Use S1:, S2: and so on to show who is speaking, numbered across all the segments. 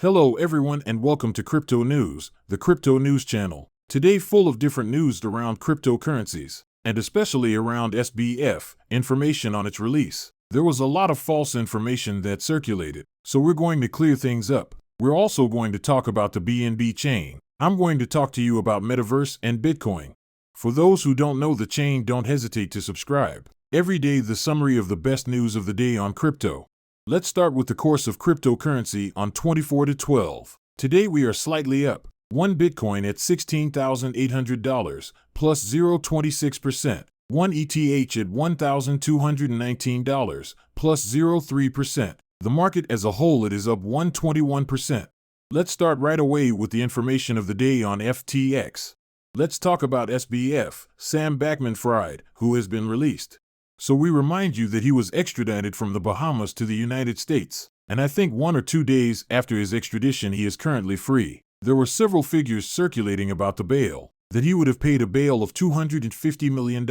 S1: Hello everyone and welcome to Crypto News, the crypto news channel. Today full of different news around cryptocurrencies, and especially around SBF, information on its release. There was a lot of false information that circulated, so we're going to clear things up. We're also going to talk about the BNB chain. I'm going to talk to you about Metaverse and Bitcoin. For those who don't know the chain, don't hesitate to subscribe. Every day the summary of the best news of the day on crypto. Let's start with the course of cryptocurrency on 24/12. Today we are slightly up. 1 Bitcoin at $16,800 plus 0.26%. 1 ETH at $1,219 plus 0.3%. The market as a whole, it is up 121%. Let's start right away with the information of the day on FTX. Let's talk about SBF, Sam Backman Fried, who has been released. So we remind you that he was extradited from the Bahamas to the United States, and I think 1 or 2 days after his extradition he is currently free. There were several figures circulating about the bail, that he would have paid a bail of $250 million.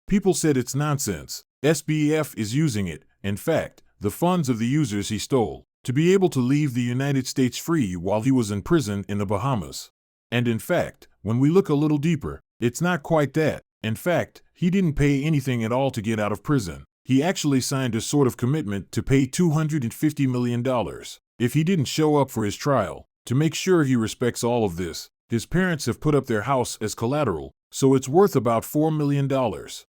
S1: People said it's nonsense. SBF is using it, in fact, the funds of the users he stole, to be able to leave the United States free while he was in prison in the Bahamas. And in fact, when we look a little deeper, it's not quite that. In fact, he didn't pay anything at all to get out of prison. He actually signed a sort of commitment to pay $250 million if he didn't show up for his trial. To make sure he respects all of this, his parents have put up their house as collateral, so it's worth about $4 million,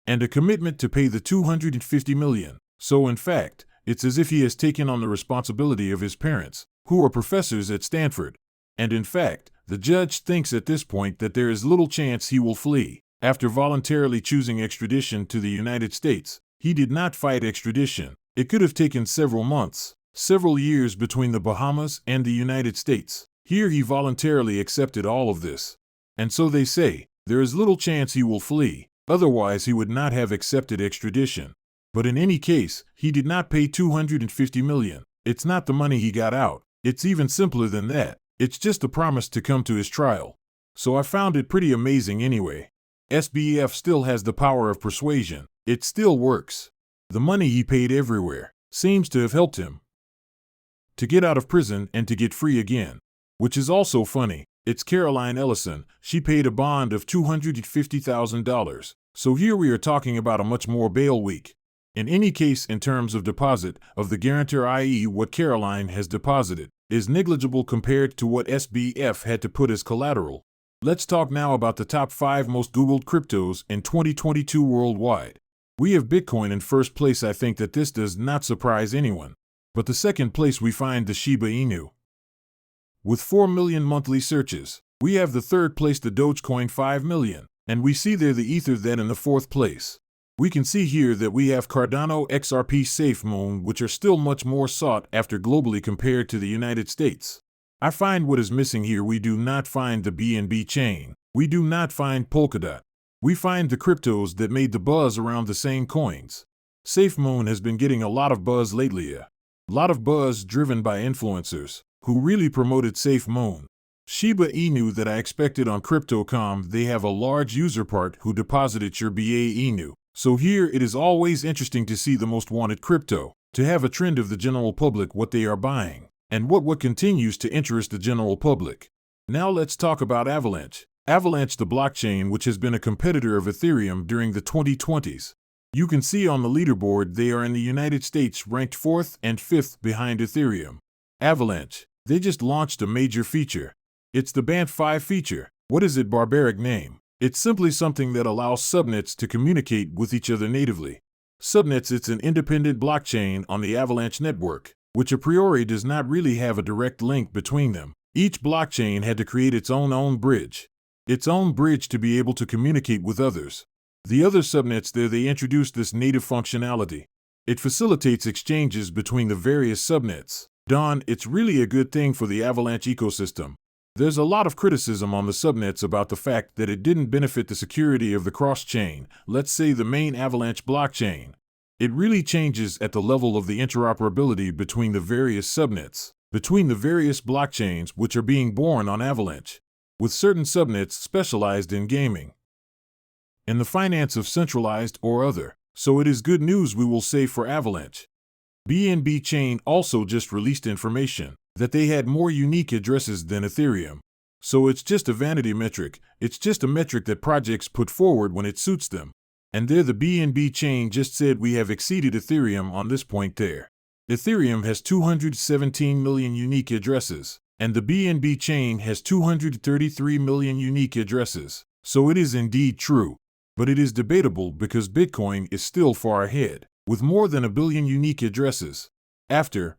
S1: and a commitment to pay the $250 million. So in fact, it's as if he has taken on the responsibility of his parents, who are professors at Stanford. And in fact, the judge thinks at this point that there is little chance he will flee. After voluntarily choosing extradition to the United States, he did not fight extradition. It could have taken several months, several years between the Bahamas and the United States. Here he voluntarily accepted all of this. And so they say, there is little chance he will flee, otherwise he would not have accepted extradition. But in any case, he did not pay $250 million. It's not the money he got out. It's even simpler than that. It's just a promise to come to his trial. So I found it pretty amazing anyway. SBF still has the power of persuasion. It still works. The money he paid everywhere seems to have helped him to get out of prison and to get free again. Which is also funny. It's Caroline Ellison. She paid a bond of $250,000. So here we are talking about a much more bail week. In any case, in terms of deposit of the guarantor, i.e. what Caroline has deposited, is negligible compared to what SBF had to put as collateral. Let's talk now about the top 5 most Googled cryptos in 2022 worldwide. We have Bitcoin in first place. I think that this does not surprise anyone. But the second place we find the Shiba Inu, with 4 million monthly searches. We have the third place the Dogecoin 5 million, and we see there the Ether that in the fourth place. We can see here that we have Cardano, XRP, SafeMoon, which are still much more sought after globally compared to the United States. I find what is missing here. We do not find the BNB chain. We do not find Polkadot. We find the cryptos that made the buzz around the same coins. SafeMoon has been getting a lot of buzz lately. A lot of buzz driven by influencers who really promoted SafeMoon. Shiba Inu that I expected on Crypto.com, they have a large user part who deposited your BA Inu. So here it is always interesting to see the most wanted crypto, to have a trend of the general public what they are buying. And what continues to interest the general public. Now let's talk about Avalanche. Avalanche, the blockchain which has been a competitor of Ethereum during the 2020s. You can see on the leaderboard they are in the United States ranked 4th and 5th behind Ethereum. Avalanche, they just launched a major feature. It's the Band5 feature. What is it? Barbaric name. It's simply something that allows subnets to communicate with each other natively. Subnets, it's an independent blockchain on the Avalanche network, which a priori does not really have a direct link between them. Each blockchain had to create its own bridge. Its own bridge to be able to communicate with others. The other subnets there, they introduced this native functionality. It facilitates exchanges between the various subnets. Don, it's really a good thing for the Avalanche ecosystem. There's a lot of criticism on the subnets about the fact that it didn't benefit the security of the cross-chain, let's say the main Avalanche blockchain. It really changes at the level of the interoperability between the various subnets, between the various blockchains which are being born on Avalanche, with certain subnets specialized in gaming, in the finance of centralized or other. So it is good news, we will say, for Avalanche. BNB chain also just released information that they had more unique addresses than Ethereum. So it's just a vanity metric. It's just a metric that projects put forward when it suits them. And there the BNB chain just said we have exceeded Ethereum on this point there. Ethereum has 217 million unique addresses, and the BNB chain has 233 million unique addresses. So it is indeed true. But it is debatable because Bitcoin is still far ahead, with more than 1 billion unique addresses.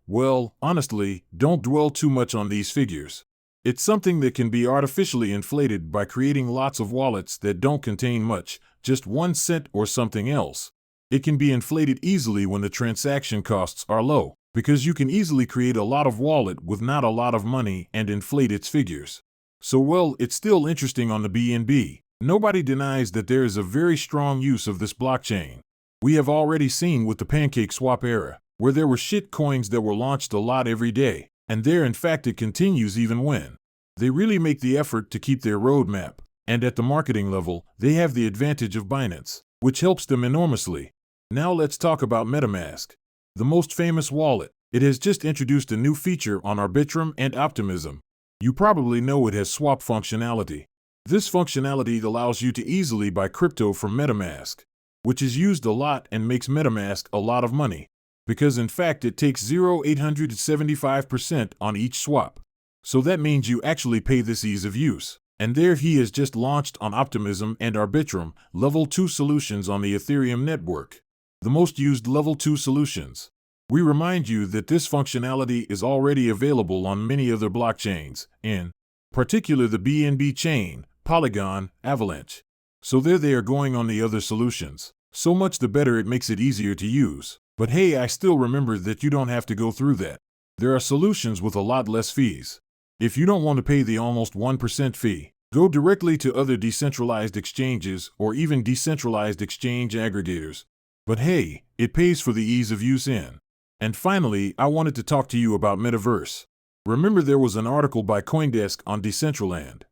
S1: Well, honestly, don't dwell too much on these figures. It's something that can be artificially inflated by creating lots of wallets that don't contain much, just 1 cent or something else. It can be inflated easily when the transaction costs are low, because you can easily create a lot of wallet with not a lot of money and inflate its figures. So well, it's still interesting on the BNB. Nobody denies that there is a very strong use of this blockchain. We have already seen with the pancake swap era, where there were shit coins that were launched a lot every day, and there in fact it continues even when they really make the effort to keep their roadmap, and at the marketing level, they have the advantage of Binance, which helps them enormously. Now let's talk about MetaMask, the most famous wallet. It has just introduced a new feature on Arbitrum and Optimism. You probably know it has swap functionality. This functionality allows you to easily buy crypto from MetaMask, which is used a lot and makes MetaMask a lot of money, because in fact it takes 0.875% on each swap. So that means you actually pay this ease of use. And there he has just launched on Optimism and Arbitrum, Level 2 solutions on the Ethereum network. The most used Level 2 solutions. We remind you that this functionality is already available on many other blockchains, in particular the BNB chain, Polygon, Avalanche. So there they are going on the other solutions. So much the better, it makes it easier to use. But hey, I still remember that you don't have to go through that. There are solutions with a lot less fees. If you don't want to pay the almost 1% fee, go directly to other decentralized exchanges or even decentralized exchange aggregators. But hey, it pays for the ease of use in. And finally, I wanted to talk to you about Metaverse. Remember there was an article by CoinDesk on Decentraland.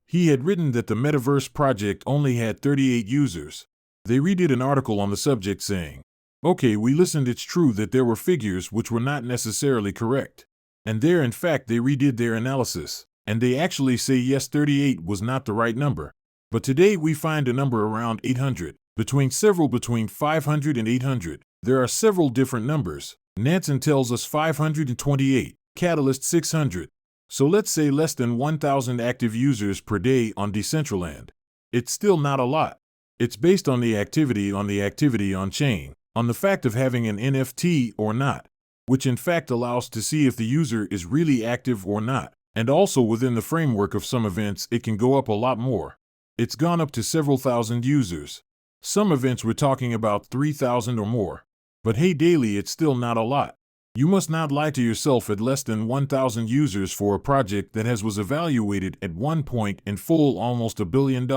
S1: He had written that the Metaverse project only had 38 users. They redid an article on the subject saying, okay, we listened, it's true that there were figures which were not necessarily correct. And there in fact they redid their analysis, and they actually say yes, 38 was not the right number. But today we find a number around 800, between 500 and 800. There are several different numbers. Nansen tells us 528, Catalyst 600. So let's say less than 1,000 active users per day on Decentraland. It's still not a lot. It's based on the activity on chain, on the fact of having an NFT or not, which in fact allows to see if the user is really active or not. And also within the framework of some events, it can go up a lot more. It's gone up to several thousand users. Some events we're talking about 3,000 or more. But hey, daily it's still not a lot. You must not lie to yourself at less than 1,000 users for a project that was evaluated at one point in full almost $1 billion.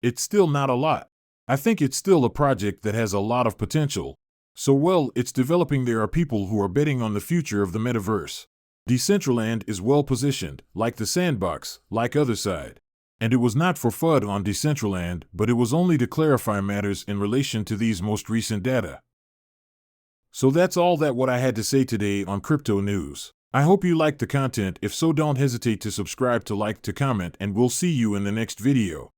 S1: It's still not a lot. I think it's still a project that has a lot of potential. So well, it's developing. There are people who are betting on the future of the Metaverse. Decentraland is well positioned, like the Sandbox, like Otherside. And it was not for FUD on Decentraland, but it was only to clarify matters in relation to these most recent data. So that's all what I had to say today on crypto news. I hope you liked the content. If so, don't hesitate to subscribe, to like, to comment, and we'll see you in the next video.